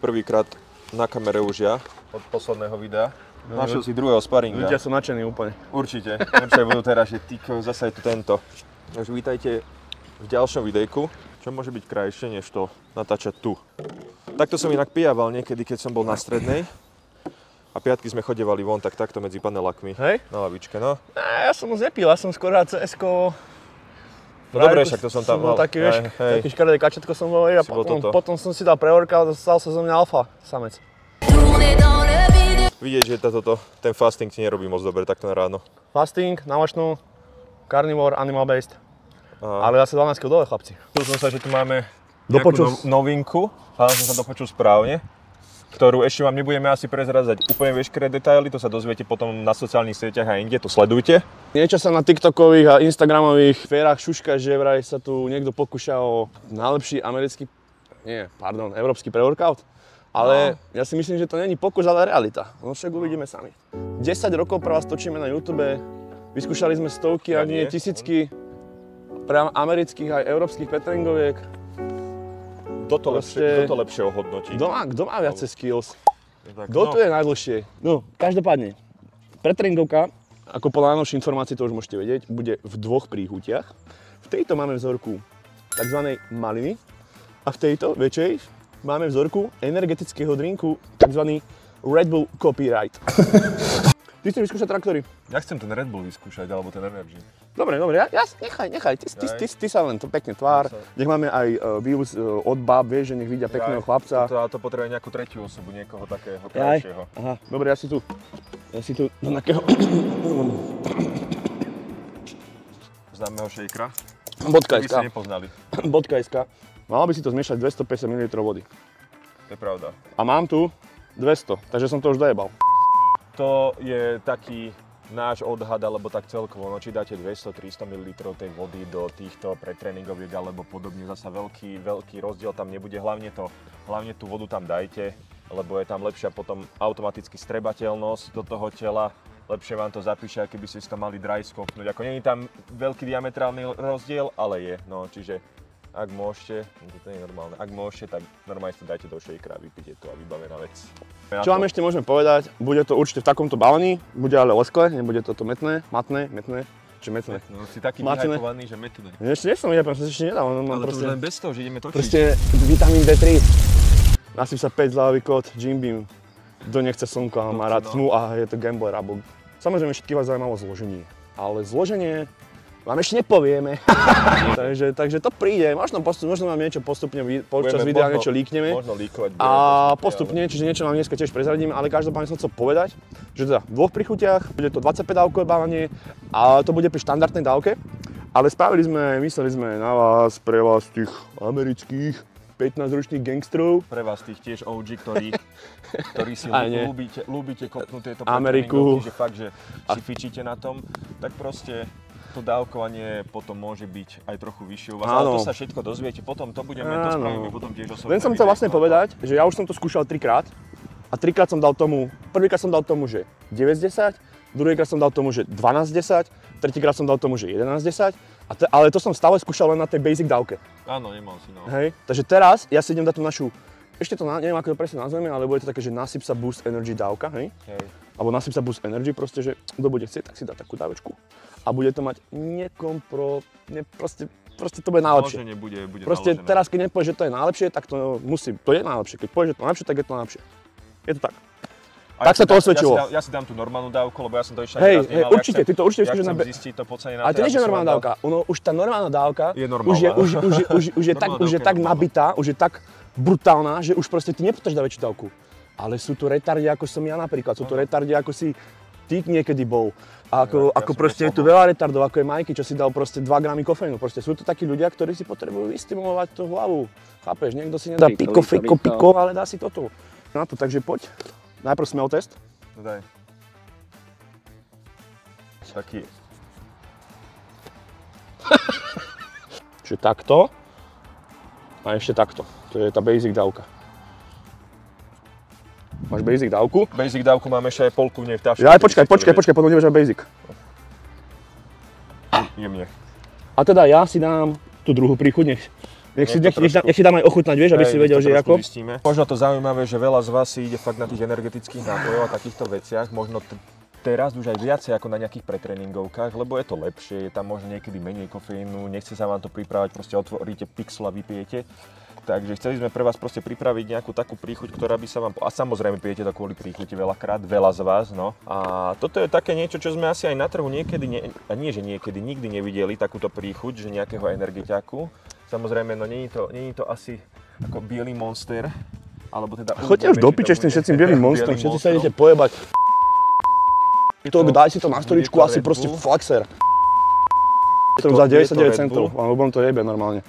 prvýkrát na kamere už ja od posledného videa. Našiel si druhého sparinga. Ľudia sú nadšení úplne. Určite budú teraz, že tyko, zase je tu tento. Takže vítajte v ďalšom videjku, čo môže byť krajšie, než to natáčať tu. Takto som inak pijával niekedy, keď som bol na strednej. A piatky sme chodevali von, takto medzi panelakmi. Hej? Na lavičke, no. Ja som moc nepil, ja som skôr rád CS-ko. No dobre, však to som tam mal. Taký, vieš, taký škaredé kačetko som bol a potom som si dal pre-workout a stal sa zo mňa alfa samec. Vidieť, že ten fasting ti nerobí moc dobre takto na ráno. Fasting, námačnú, carnivore, animal-based. Ale zase 12 kg dole, chlapci. Počul som sa, že tu máme nejakú novinku, ale som sa dopočul správne, ktorú ešte vám nebudeme asi prezradzať úplne veškeré detaily, to sa dozviete potom na sociálnych sieťach a inde, to sledujte. Niečo sa na TikTokových a Instagramových férach šuška, že vraj sa tu niekto pokúša o najlepší európsky pre-workout. Ale ja si myslím, že to není pokus, ale realita. No však uvidíme sami. 10 rokov pre vás točíme na YouTube, vyskúšali sme stovky, ak nie tisícky amerických aj európskych petringoviek. Kto to lepšie ohodnotí? Kto má viacej skills? Kto tu je najdlhšie? No, každopádne, pretréningovka, ako podľa najnovších informácií, to už môžete vedieť, bude v dvoch príchutiach. V tejto máme vzorku tzv. Maliny a v tejto väčšej máme vzorku energetického drinku, tzv. Red Bull Copyright. Ty chceš vyskúšať traktory? Ja chcem ten Red Bull vyskúšať, alebo ten Energy. Dobre, nechaj, ty sa len to pekne tvár. Nech máme aj views od báb, vieš, že nech vidia pekného chlapca. To potrebuje nejakú tretiu osobu, niekoho takého krajšieho. Aha, dobre, ja si tu do nejakého známeho šejkra. Bodka.sk. By si nepoznali. Bodka.sk. Malo by si to zmiešať 250 ml vody. To je pravda. A mám tu 200, takže som to už dojebal. To je taký náš odhad, alebo tak celkovo, no či dáte 200-300 ml tej vody do týchto pretréningoviek alebo podobne, zasa veľký rozdiel tam nebude, hlavne tú vodu tam dajte, lebo je tam lepšia potom automaticky strebateľnosť do toho tela, lepšie vám to zapíše, aký by ste si to mali dry skopnúť, ako nie je tam veľký diametrálny rozdiel, ale je, no čiže ak môžete, to nie je normálne, ak môžete, tak normálne si to dajte do shakera a vypite to a vybavená vec. Čo vám ešte môžeme povedať, bude to určite v takomto balení, bude ale lesklé, nebude toto matné, či metné. No si taký vyhypovaný, že metné. Ešte nie som vyhypovaný, ešte nedal. Ale to už len bez toho, že ideme točiť. Proste vitamín D3, nasyp sa 5 zľavý kód, Jim Beam, kto nechce slnko a má rád tmu a je to gambler, alebo samozrejme všetkých vás zaujímalo zloženie, ale zloženie vám ešte nepovieme, takže to príde, možno vám niečo postupne počas videa niečo líkneme a postupne, čiže niečo vám dneska tiež prezradíme, ale každopádne som chcel povedať, že teda v dvoch príchutiach, bude to 25 dávkové balenie a to bude pri štandardnej dávke, ale mysleli sme na vás, pre vás tých amerických 15-ročných gangstrov. Pre vás tých tiež OG, ktorí si ľúbite kopnúť tieto Ameriku, že fakt, že si fičíte na tom, tak proste to dávkovanie potom môže byť aj trochu vyššie u vás, ale to sa všetko dozviete, potom to spravíme potom tiež osobné. Len som chcel vlastne povedať, že ja už som to skúšal 3-krát a prvýkrát som dal tomu, že 9-10, druhýkrát som dal tomu, že 12-10, tretíkrát som dal tomu, že 11-10, ale to som stále skúšal len na tej basic dávke. Áno, nemal si, no. Hej, takže teraz ja si idem dať tú našu, ešte to neviem ako to presne nazveme, ale bude to také, že nasyp sa Boost Energy dávka, hej? Alebo nasyp sa Boost Energy, proste, že kto bude chcieť, tak si dá takú dávečku. A bude to mať proste to bude najlepšie. Bude proste naložené. Teraz, keď nepovieš, že to je najlepšie, tak to je najlepšie. Keď povieš, že to je najlepšie, tak je to najlepšie. Je to tak. Tak sa to osvedčilo. Ja si dám tú normálnu dávku, lebo ja som to ešte Hej, určite, ty to určite skúšaš zistiť to podcenené. Ale to nie je normálna dávka. Už tá normálna dávka už je tak nabitá, už je tak brutálna, že už proste ty nepotrebuješ dať väčšiu dávku. Ale sú tu retardi, ako som ja napríklad, sú tu retardi, ako si ty niekedy bol. Ako proste je tu veľa retardov, ako je Majky, čo si dal proste 2 gramy kofeínu. Proste sú to takí ľudia, ktorí si potrebujú vystimulovať tú hlavu. Chápeš, niekto si nedá piko, ale dá si toto. Na to, takže poď. Najprv smell test. Daj. Taký. Čiže takto. A ešte takto. To je tá basic dávka. Máš basic dávku? Basic dávku mám ešte aj polku v nej v taške. Ja, počkaj, potom nebudeš mať basic. Jemne. A teda ja si dám tú druhú príchuť, Nech si dám aj ochutnať, vieš, aby si vedel, že ako. Možno to zaujímavé, že veľa z vás si ide fakt na tých energetických nápojov a takýchto veciach, možno teraz už aj viacej ako na nejakých pretréningovkách, lebo je to lepšie, je tam možno niekedy menej kofeínu, nechce sa vám to pripravať, proste otvoríte pixel a vypijete. Takže chceli sme pre vás proste pripraviť nejakú takú príchuť, ktorá by sa vám... A samozrejme pijete to kvôli príchuti veľakrát, veľa z vás, no. A toto je také niečo, čo sme asi aj na trhu niekedy, nikdy nevideli takúto príchuť, že nejakého energetiaku. Samozrejme, no nie je to asi ako biely Monster, alebo teda... Choďte už do piče s tým všetkým bielým Monsterom, všetci sa idete pojebať. Daj si to na storičku, asi proste Flaxer. Za 99 centov, lebo on to jebe normálne.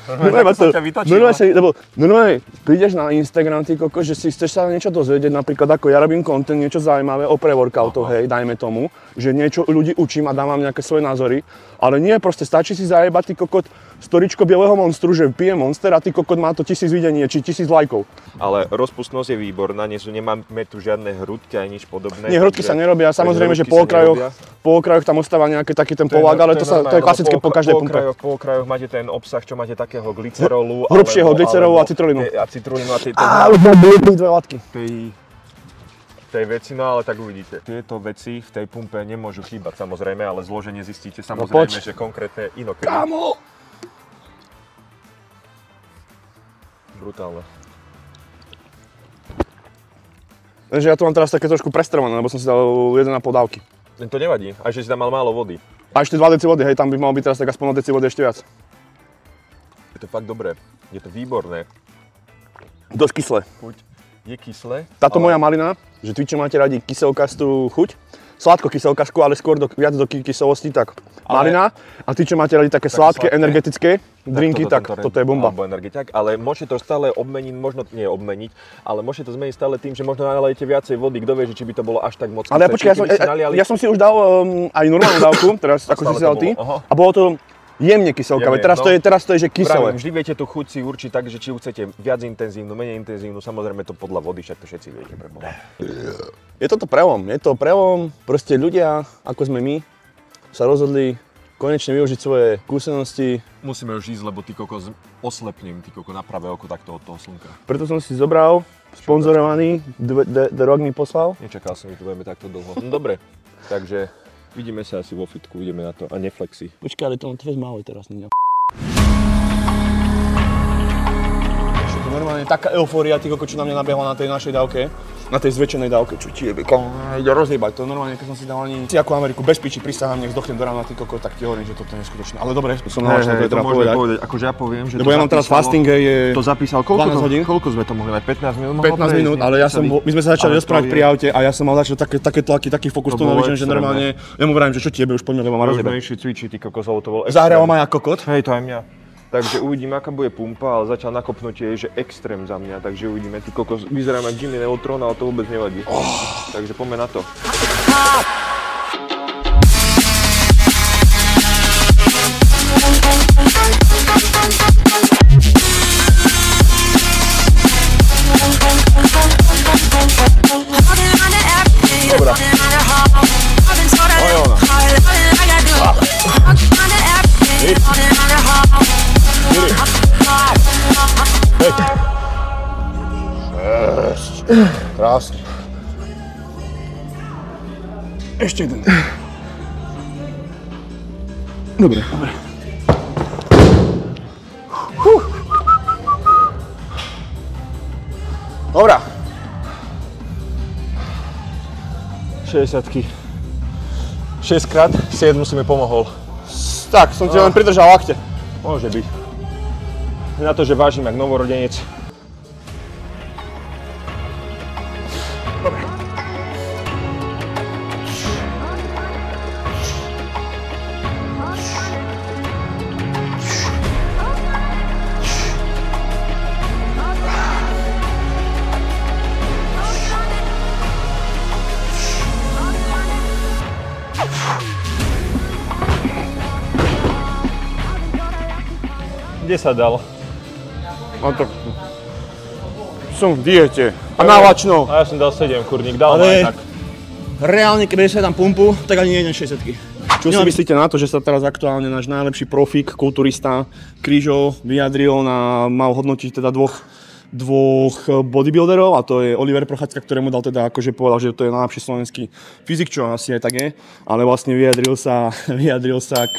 Normálne prídeš na Instagram, ty koko, že si chceš sa niečo dozvedieť, napríklad ako ja robím content, niečo zaujímavé o pre-workoutov, hej, dajme tomu, že niečo ľudí učím a dám vám nejaké svoje názory, ale nie, proste stačí si zajebať, ty kokot, storičko bieleho Monstru, že pije Monster a ty kokot má to 1000 videní, či 1000 lajkov. Ale rozpustnosť je výborná, nemáme tu žiadne hrudky ani nič podobné. Nie, hrudky sa nerobia, samozrejme, že po okrajoch tam ostáva nejaký taký ten polák, ale to je klasické po každej pumpe. Po okrajoch máte ten obsah, čo máte takého glycerolu. Hrubšieho glycerolu a citrulínu. A dve látky. Tej veci, no ale tak uvidíte. Tieto veci v tej pumpe nemôžu chýbať samozrejme, ale zloženie zistíte samozrejme, že konkrétne inokedy. Kámo! Brutálne. Takže ja tu mám teraz také trošku prestrvané, lebo som si dal 1,5 dávky. To nevadí, aj že si tam mal málo vody. A ešte 2 deci vody, hej, tam by malo byť teraz tak aspoň 1 deci vody ešte viac. Je to fakt dobré, je to výborné. Dosť kyslé. Je kyslé. Táto moja malina, že vy čo máte radi kyselkastú chuť, sladko-kyselkastú, ale skôr viac do kyselosti, tak malina. A ty čo máte radi také sladké, energetické drinky, tak toto je bomba. Alebo energetiak, ale môžete to stále obmeniť, možno nie obmeniť, ale môžete to zmeniť stále tým, že možno nalejete viacej vody, kto vie, či by to bolo až tak moc. Ale počkaj, ja som si už dal aj normálnu dávku, teraz ako si si dal ty, a bolo to jemne kyselkavé, teraz to je že kyselé. Vždy viete tú chuť si určiť tak, že či ju chcete viac intenzívnu, menej intenzívnu, samozrejme to podľa vody, však to všetci viete, preboha. Je to prelom, proste ľudia, ako sme my, sa rozhodli konečne využiť svoje skúsenosti. Musíme už ísť, lebo ty kokos oslepnem, ty koko na pravé oko takto od toho slnka. Preto som si zobral, sponzorovaný, The Rock mi poslal. Nečakal som, že to budeme takto dlho. No dobre, takže vidíme sa asi vo fitku, ideme na to a neflexi. Počkaj, ale to je málo teraz, nie? Normálne taká eufória, ty koko, čo na mňa nabiehla na tej našej dávke. Na tej zväčšenej dávke, čo ti jebe, ide rozjebať. To je normálne, keď som si dal ani ako Ameriku bez piči, prisahám, nech zdochnem do rána, ty koko, tak ti hovorím, že toto je neskutočné. Ale dobre, som náš, to je treba povedať. Akože ja poviem, že lebo ja mám teraz fasting, je to zapísal, 12 hodín. Koľko sme to mohli mať? 15 minút? 15 minút, ale my sme sa začali rozprávať pri aute a ja som mal začať také tlaky, taký fokus to že normálne, ja mu vravím, že čo ti jebe, už poďme, lebo ma rozjebe. Cvičí, ty kokos, to bol Zahrial ma ja kokot. Hej, to aj mňa. Takže uvidíme, aká bude pumpa, ale začal nakopnutie, že extrém za mňa, takže uvidíme, ty kokos, vyzerám jak Jimmy Neutron, ale to vôbec nevadí. Takže poďme na to. Dobra. Krásne. Ešte jeden. Dobre. Dobrá. 60-ky. 6-krát, 7 si mi pomohol. Tak, som ti len pridržal lakte. Môže byť. Na to, že vážim jak novorodenec. Dobre. Kde sa dal? No to... Som v diete. A návačnou. A ja som dal 7, kurník, dal ale aj tak. Reálne, keby sa tam pumpu, tak ani nejdem 60-ky. Čo si myslíte na to, že sa teraz aktuálne náš najlepší profík, kulturista Krížo vyjadril mal hodnotiť teda dvoch bodybuilderov, a to je Oliver Prochádzka, ktorému dal teda akože povedal, že to je najlepší slovenský fyzik, čo asi aj tak je, ale vlastne vyjadril sa k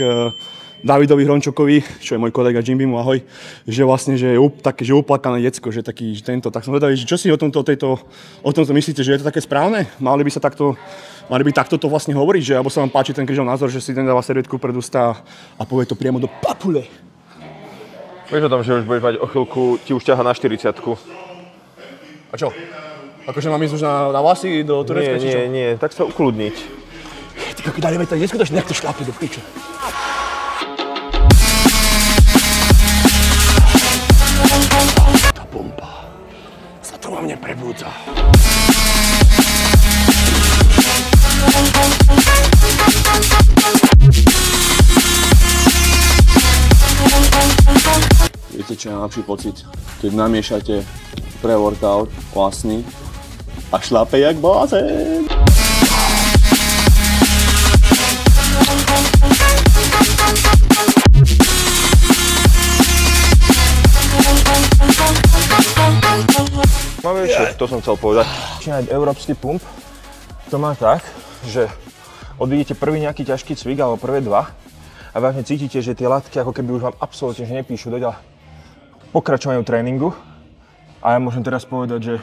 Davidovi Hrončokovi, čo je môj kolega Jimbimu, ahoj, že vlastne, že je také, že uplakané decko, že taký, že tento, tak som vedavý, že čo si o tomto myslíte, že je to také správne? Mali by takto to vlastne hovoriť, že alebo sa vám páči ten Krížov názor, že si ten dáva servietku pred ústa a povie to priamo do papule. Vieš o tom, že už budeš mať o chvíľku, ti už ťaha na 40-ku. A čo? Akože mám ísť už na vlasy do Turecka, či čo? Nie, tak sa ukludniť. Ty koký, dajme to neskutočne, nech to šľape do piče. Tá pumpa sa to vo mne prebúdza. Viete, čo je najlepší pocit? Keď namiešate pre-workout vlastný a šlape jak blázen. Máme ešte, to som chcel povedať. Začínať európsky pump, to má tak, že odvidíte prvý nejaký ťažký cvik alebo prvé dva a vážne cítite, že tie látky ako keby už vám absolútne nepíšu doďa pokračovaniu tréningu. A ja môžem teraz povedať, že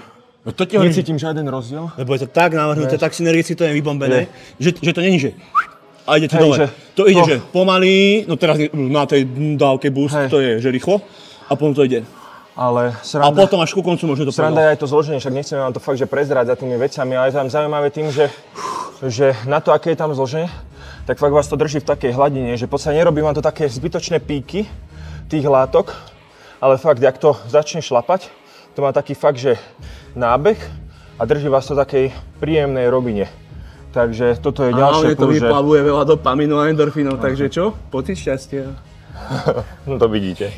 necítim žiaden rozdiel. Lebo je to tak navrhnuté, tak synergicky to je vybombené, že to není, že a ide to dole. To ide, že pomaly, no teraz na tej dávke boost to je, že rýchlo a potom to ide. Ale a potom až ku koncu možno to sranda je aj to zloženie, však nechceme vám to fakt, že prezrádzať tými vecami, ale je tam zaujímavé tým, že na to, aké je tam zloženie, tak fakt vás to drží v takej hladine, že v podstate nerobí vám to také zbytočné píky tých látok, ale fakt, jak to začne šlapať, to má taký fakt, že nábeh a drží vás to v takej príjemnej robine. Takže toto je ďalšie plus, že... to vyplavuje veľa dopamínu a endorfínov, takže čo? Pocit šťastia. No to vidíte.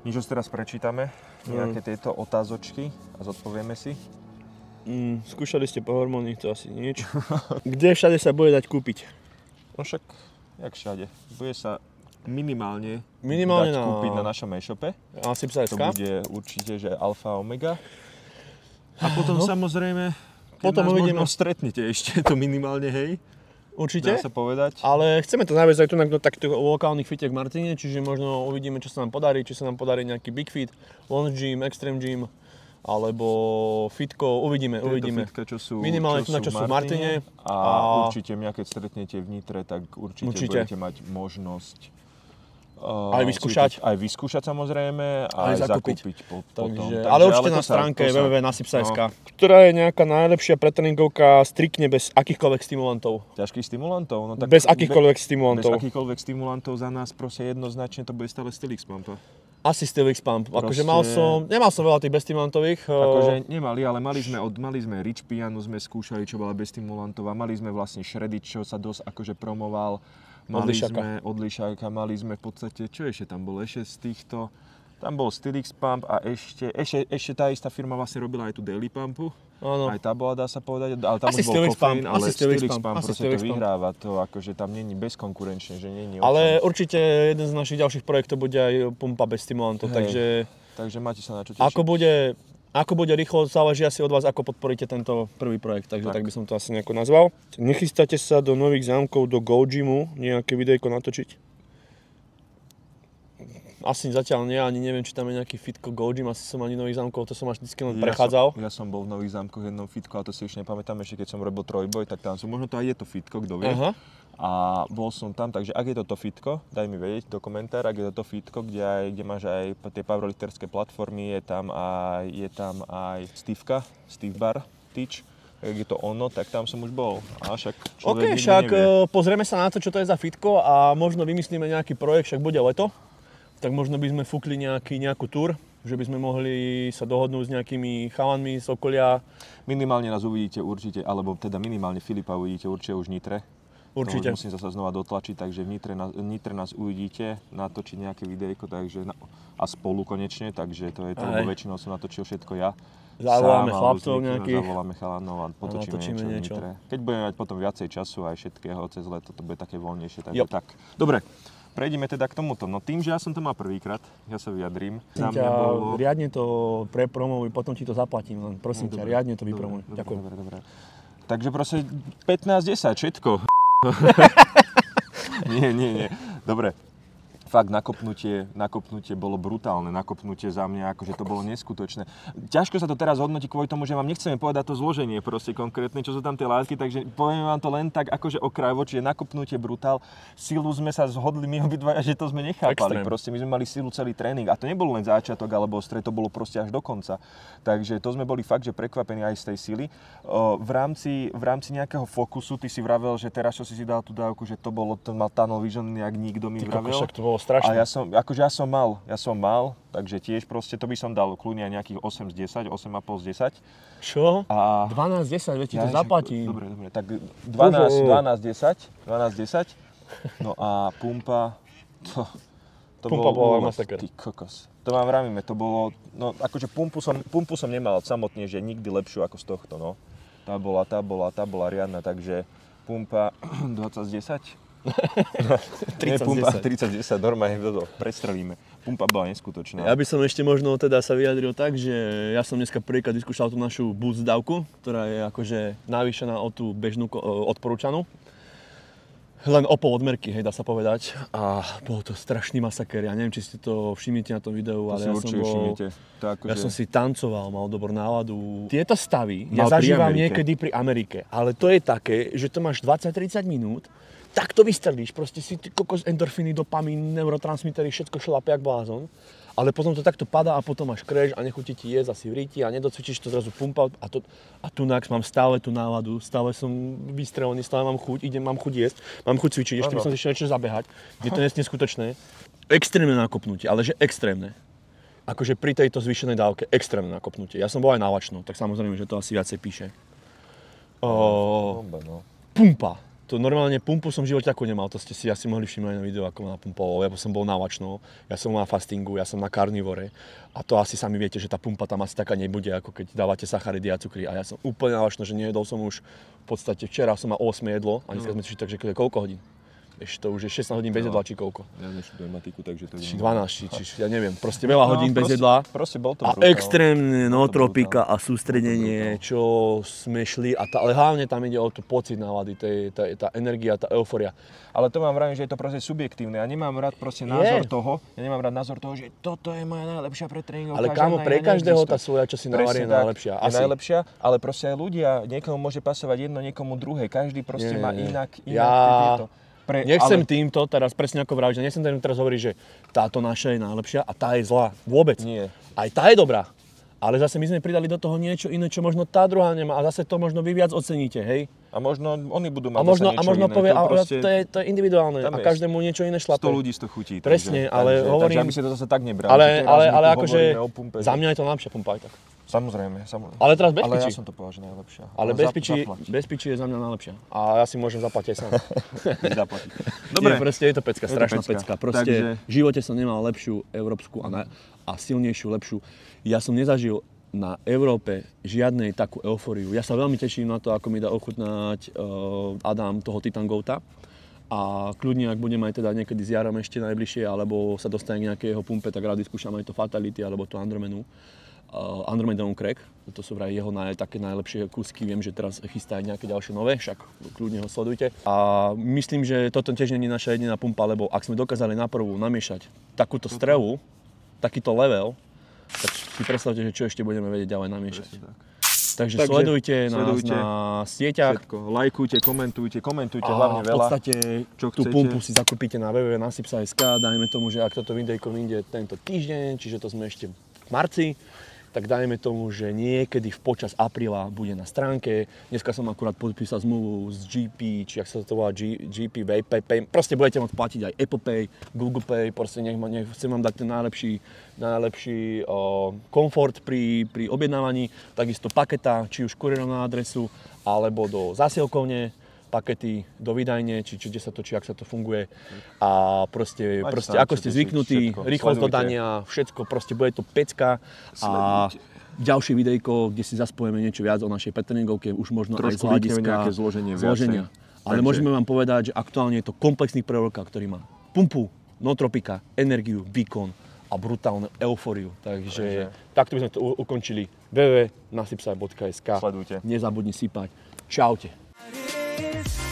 Niečo teraz prečítame, nejaké tieto otázočky a zodpovieme si. Skúšali ste po hormóny, to asi nič. Kde všade sa bude dať kúpiť? No však, jak všade. Bude sa minimálne dať kúpiť na našom e-shope. Asipsa.sk. To bude určite, že alfa omega. A potom samozrejme, keď nás možno stretnete ešte, to minimálne, hej. Určite, dá sa povedať. Ale chceme to naviesť aj tu na takých lokálnych fitiek v Martine, čiže možno uvidíme, čo sa nám podarí, či sa nám podarí nejaký Big Fit, Launch Gym, Extreme Gym, alebo fitko, uvidíme. Fitka, čo sú v Martine. A určite mňa, keď stretnete v Nitre, tak určite budete mať možnosť aj vyskúšať samozrejme, aj zakúpiť potom. Ale určite na stránke www.nasipsa.sk, ktorá je nejaká najlepšia pretréningovka striktne bez akýchkoľvek stimulantov. Ťažkých stimulantov? No tak bez akýchkoľvek stimulantov. Bez akýchkoľvek stimulantov za nás proste jednoznačne to bude stále Stylix Pump. Asi Stylix Pump. Akože nemal som veľa tých bezstimulantových. Akože nemali, ale mali sme Rich Pianu, sme skúšali, čo bola bez stimulantov a mali sme vlastne Shreddit, čo sa dosť akože promoval. Mali sme Odlišáka, mali sme v podstate, čo ešte tam bolo? Ešte z týchto, tam bol Stylix Pump a ešte tá istá firma vlastne robila aj tú Daily Pumpu. Áno. Aj tá bola, dá sa povedať, ale tam asi už bol kofeín, ale Stylix Pump proste to vyhráva, to akože tam není bezkonkurenčne, že není. Ale určite jeden z našich ďalších projektov bude aj pumpa bez stimulantov, takže máte sa na čo tešiť. Ako bude rýchlo, záleží asi od vás, ako podporíte tento prvý projekt, takže tak by som to asi nejako nazval. Nechystáte sa do nových zámkov, do Go Gymu, nejaké videjko natočiť? Asi zatiaľ nie, ani neviem, či tam je nejaký fitko Go Gym, asi som ani nových zámkov, to som až vždycky len prechádzal. Ja som bol v nových zámkoch jednom fitko, ale to si už nepamätám, ešte keď som robil trojboj, tak tam som, možno to aj je to fitko, kto vie. Aha. A bol som tam, takže ak je to fitko, daj mi vedieť do komentára, ak je to fitko, kde máš aj tie powerlifterské platformy, je tam aj Steve Bar Teach, ak je to ono, tak tam som už bol. A však OK, človek nikdy však nevie. pozrieme sa na to, čo to je za fitko a možno vymyslíme nejaký projekt, však bude leto. Tak možno by sme fúkli nejakú túr, že by sme mohli sa dohodnúť s nejakými chalanmi z okolia. Minimálne nás uvidíte určite, alebo teda minimálne Filipa uvidíte určite už v Nitre. Určite. To musím sa znova dotlačiť, takže v Nitre nás uvidíte, natočiť nejaké videjko, takže a spolu konečne, takže to je to, lebo väčšinou som natočil všetko ja. Zavoláme sám, chlapcov alebo nejakých. Zavoláme chalanov a potočíme niečo. V Nitre. Keď budeme mať potom viacej času aj všetkého cez leto, to bude také voľnejšie, takže tak. Dobre. Prejdeme teda k tomuto. No tým, že ja som to mal prvýkrát, ja sa vyjadrím. Riadne to prepromuj, potom ti to zaplatím, len prosím ťa, riadne to vypromuj. Ďakujem. Dobre. Takže proste 15-10, všetko. Nie. Dobre. Fakt nakopnutie bolo brutálne, nakopnutie za mňa, akože to bolo neskutočné. Ťažko sa to teraz hodnotí kvôli tomu, že vám nechceme povedať to zloženie proste konkrétne, čo sú tam tie látky, takže poviem vám to len tak akože okrajovo, čiže nakopnutie brutál. Silu sme sa zhodli my obidvaja, že to sme nechápali. Proste my sme mali silu celý tréning a to nebolo len začiatok alebo stred, to bolo proste až do konca. Takže to sme boli fakt, že prekvapení aj z tej sily. V rámci nejakého fokusu, ty si vravel, že teraz čo si dal tú dávku, že to mal tunnel vision, jak nikto mi vravel. Strašné. A ja som mal, takže tiež proste to by som dal kľudne aj nejakých 8 z 10, 8,5 z 10. Čo? A 12 z 10, veď ti to zaplatím. Dobre, tak 12 z 10. No a pumpa, to pumpa bola masaker. Ty kokos. To vám vravíme, to bolo, no akože pumpu som nemal samotne, že nikdy lepšiu ako z tohto, no. Tá bola riadna, takže pumpa 20 z 10. 30-10, normálne predstrelíme. Pumpa bola neskutočná. Ja by som ešte možno teda sa vyjadril tak, že ja som dneska prvýkrát vyskúšal tú našu boost dávku, ktorá je akože navýšená o tú bežnú odporúčanú. Len o pol odmerky, hej, dá sa povedať. A bol to strašný masaker. Ja neviem, či ste to všimnete na tom videu, ale ja som si tancoval, mal dobrú náladu. Tieto stavy ja zažívam niekedy pri Amerike, ale to je také, že to máš 20-30 minút, tak to vystrelíš, proste si kokos, endorfíny, dopamín, neurotransmitery, všetko šlape jak blázon. Ale potom to takto padá a potom máš crash a nechutí ti jesť asi v ríti a nedocvičíš to zrazu pumpa a tunak mám stále tú náladu, stále som vystrelený, stále mám chuť, mám chuť jesť, mám chuť cvičiť, ešte by som si ešte niečo zabehať. Je to neskutočné. Extrémne nakopnutie, ale že extrémne. Akože pri tejto zvýšenej dávke extrémne nakopnutie. Ja som bol aj na lačno, tak samozrejme, že to asi viacej píše. Pumpa. To normálne pumpu som v živote takú nemal, to ste si asi mohli všimnúť na videu, ako ma napumpoval. Ja som bol na lačno, ja som na fastingu, ja som na karnivore a to asi sami viete, že tá pumpa tam asi taká nebude, ako keď dávate sacharidy a cukry. A ja som úplne na lačno, že nejedol som už v podstate včera som mal 8 jedlo a dneska sme si takže koľko hodín? Vieš, to už je 16 hodín bez jedla, či koľko? Ja neštudujem matiku, takže to je... 12, či ja neviem, proste veľa hodín bez jedla. Proste bol to a extrémne nootropika a sústredenie, čo sme šli, ale hlavne tam ide o tú pocit nálady, tá energia, tá eufória. Ale to mám vravím, že je to proste subjektívne. Ja nemám rád proste názor toho, že toto je moja najlepšia pretréningovka. Ale kámo, pre každého tá svoja, čo si navarí, je najlepšia. Je najlepšia, ale proste aj ľudia, niekomu môže pasovať jedno, niekomu druhé. Každý proste má inak tieto. Nechcem týmto teraz presne ako vraviť, že nechcem teraz hovoriť, že táto naša je najlepšia a tá je zlá. Vôbec. Nie. Aj tá je dobrá. Ale zase my sme pridali do toho niečo iné, čo možno tá druhá nemá a zase to možno vy viac oceníte, hej? A možno oni budú mať niečo iné. Povie, to je individuálne a každému niečo iné šlape. 100 ľudí to chutí. Presne, ale hovorím... Takže aby si to zase tak nebral. Ale akože za mňa je to najlepšia pumpa aj tak. Samozrejme. Ale teraz bez piči. Ale ja som to povedal, že najlepšia. Ale bez piči je za mňa najlepšia. A ja si môžem zaplatiť aj sám. Dobre. Je to pecka, strašná pecka. Proste v živote som nemal lepšiu európsku a silnejšiu, lepšiu. Ja som nezažil na Európe žiadnej takú eufóriu. Ja sa veľmi teším na to, ako mi dá ochutnať Adam toho Titan Goata. A kľudne, ak budem aj teda niekedy s Jarom ešte najbližšie, alebo sa dostane k nejakého pumpe, tak rád vyskúšam aj to Fatality, alebo to Andromenu. Andromedon Crack, to sú vraj jeho také najlepšie kúsky, viem, že teraz chystá aj nejaké ďalšie nové, však kľudne ho sledujte. A myslím, že toto tiež nie je naša jediná pumpa, lebo ak sme dokázali na prvú namiešať takúto strelu, takýto level, tak si predstavte, že čo ešte budeme vedieť ďalej namiešať. Takže sledujte nás na sieťach. Všetko. Lajkujte, komentujte hlavne veľa. V podstate tú pumpu si zakúpite na www.nasypsa.sk, dajme tomu, že ak toto videjko vyjde tento týždeň, čiže to sme ešte v marci, tak dajme tomu, že niekedy v počas apríla bude na stránke. Dneska som akurát podpísal zmluvu s GP, či jak sa to volá, GP Pay. Proste budete môcť platiť aj Apple Pay, Google Pay, proste chcem vám dať ten najlepší komfort pri objednávaní. Takisto paketa, či už kuriérom na adresu, alebo do zásielkovne, pakety do vydajne, či kde sa to, či ak sa to funguje. A proste ako ste zvyknutí, rýchlosť dodania, všetko, proste bude to pecka. A ďalšie videjko, kde si zaspojíme niečo viac o našej pretréningovke, už možno trošku aj z hľadiska nejaké zloženia. Ale môžeme vám povedať, že aktuálne je to komplexný preroka, ktorý má pumpu, Nootropika, energiu, výkon a brutálnu eufóriu. Takže takto by sme to ukončili. www.nasypsaj.sk. Sledujte. Nezabudni sypať. Čaute. Is